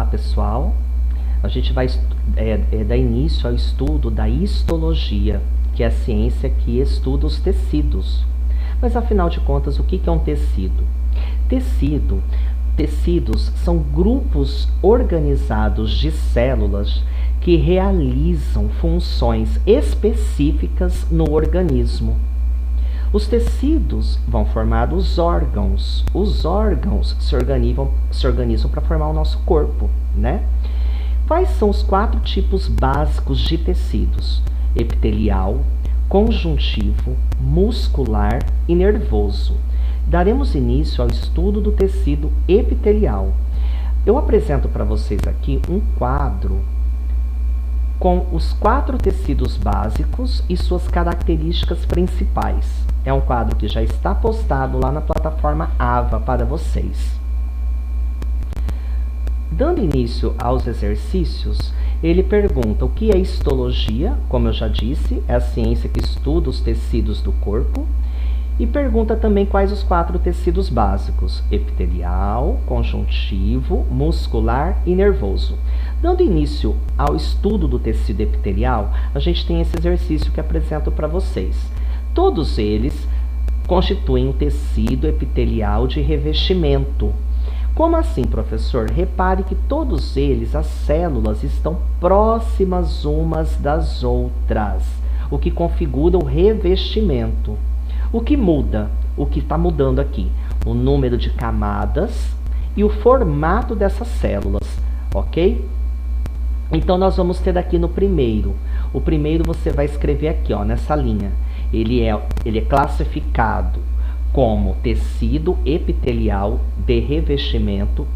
pessoal, a gente vai dar início ao estudo da histologia, que é a ciência que estuda os tecidos. Mas afinal de contas, o que é um tecido? Tecidos são grupos organizados de células que realizam funções específicas no organismo. Os tecidos vão formar os órgãos. Os órgãos se organizam para formar o nosso corpo, né? Quais são os 4 tipos básicos de tecidos? Epitelial, conjuntivo, muscular e nervoso. Daremos início ao estudo do tecido epitelial. Eu apresento para vocês aqui um quadro com os 4 tecidos básicos e suas características principais. É um quadro que já está postado lá na plataforma AVA para vocês. Dando início aos exercícios, ele pergunta o que é histologia, como eu já disse, é a ciência que estuda os tecidos do corpo, e pergunta também quais os 4 tecidos básicos: epitelial, conjuntivo, muscular e nervoso. Dando início ao estudo do tecido epitelial, a gente tem esse exercício que apresento para vocês. Todos eles constituem um tecido epitelial de revestimento. Como assim, professor? Repare que todos eles, as células, estão próximas umas das outras, o que configura o revestimento. O que muda? O que está mudando aqui? O número de camadas e o formato dessas células, ok? Então, nós vamos ter aqui no primeiro. O primeiro você vai escrever aqui, ó, nessa linha. Ele é classificado como tecido epitelial de revestimento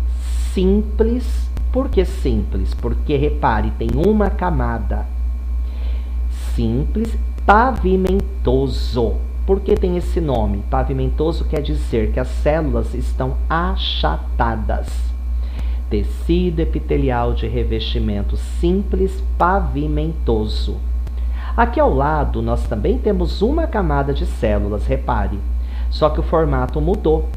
simples. Por que simples? Porque, repare, tem uma camada. Simples, pavimentoso. Por que tem esse nome? Pavimentoso quer dizer que as células estão achatadas. Tecido epitelial de revestimento simples, pavimentoso. Aqui ao lado, nós também temos uma camada de células, repare. Só que o formato mudou.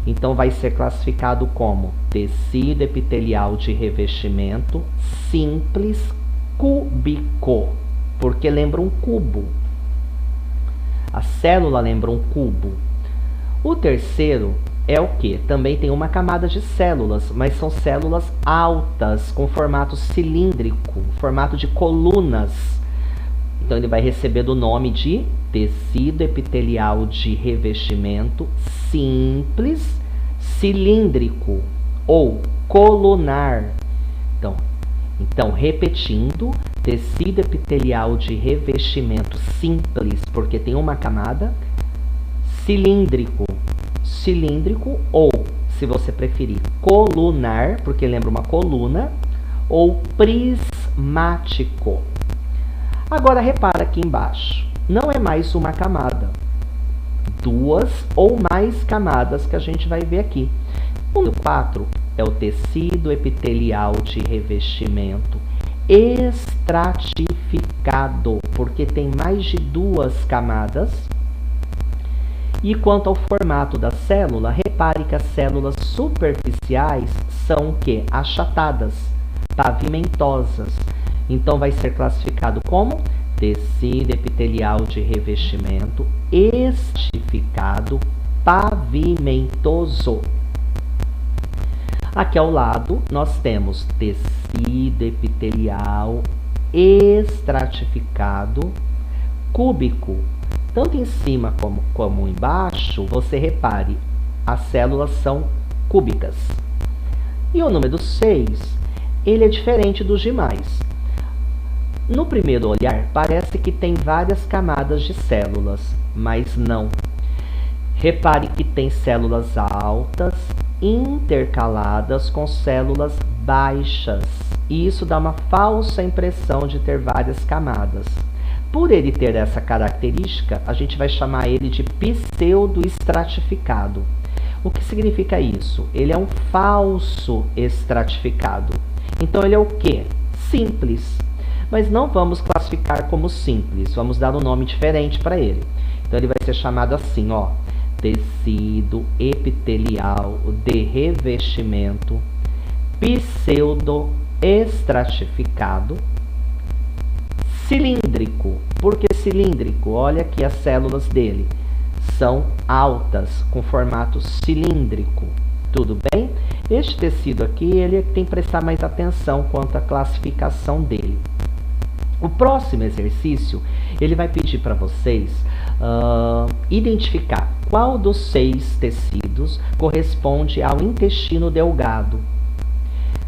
Então, vai ser classificado como tecido epitelial de revestimento simples cúbico, porque lembra um cubo. A célula lembra um cubo. O terceiro é o que? Também tem uma camada de células, mas são células altas, com formato cilíndrico, formato de colunas. Então, ele vai receber do nome de tecido epitelial de revestimento simples cilíndrico ou colunar. Então, repetindo, tecido epitelial de revestimento simples, porque tem uma camada, cilíndrico ou, se você preferir, colunar, porque lembra uma coluna, ou prismático. Agora, repara aqui embaixo, não é mais uma camada, 2 ou mais camadas que a gente vai ver aqui. O número 4 é o tecido epitelial de revestimento estratificado, porque tem mais de 2 camadas. E quanto ao formato da célula, repare que as células superficiais são o quê? Achatadas, pavimentosas. Então, vai ser classificado como tecido epitelial de revestimento estratificado pavimentoso. Aqui ao lado, nós temos tecido epitelial estratificado cúbico. Tanto em cima como embaixo, você repare, as células são cúbicas. E o número 6, ele é diferente dos demais. No primeiro olhar, parece que tem várias camadas de células, mas não. Repare que tem células altas intercaladas com células baixas, e isso dá uma falsa impressão de ter várias camadas. Por ele ter essa característica, a gente vai chamar ele de pseudoestratificado. O que significa isso? Ele é um falso estratificado. Então, ele é o quê? Simples. Mas não vamos classificar como simples, vamos dar um nome diferente para ele. Então, ele vai ser chamado assim, ó, tecido epitelial de revestimento pseudoestratificado, cilíndrico. Por que cilíndrico? Olha aqui as células dele. São altas, com formato cilíndrico. Tudo bem? Este tecido aqui, ele tem que prestar mais atenção quanto à classificação dele. O próximo exercício, ele vai pedir para vocês identificar qual dos 6 tecidos corresponde ao intestino delgado.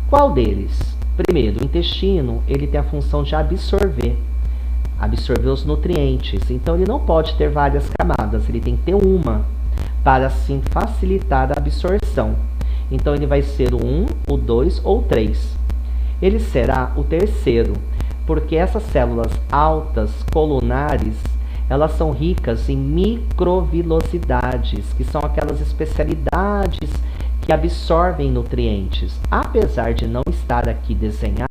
Qual deles? Primeiro, o intestino, ele tem a função de absorver os nutrientes. Então, ele não pode ter várias camadas, ele tem que ter uma, para assim facilitar a absorção. Então, ele vai ser o 1, o 2 ou 3. Ele será o terceiro, porque essas células altas colunares, elas são ricas em microvilosidades, que são aquelas especialidades que absorvem nutrientes. Apesar de não estar aqui desenhado,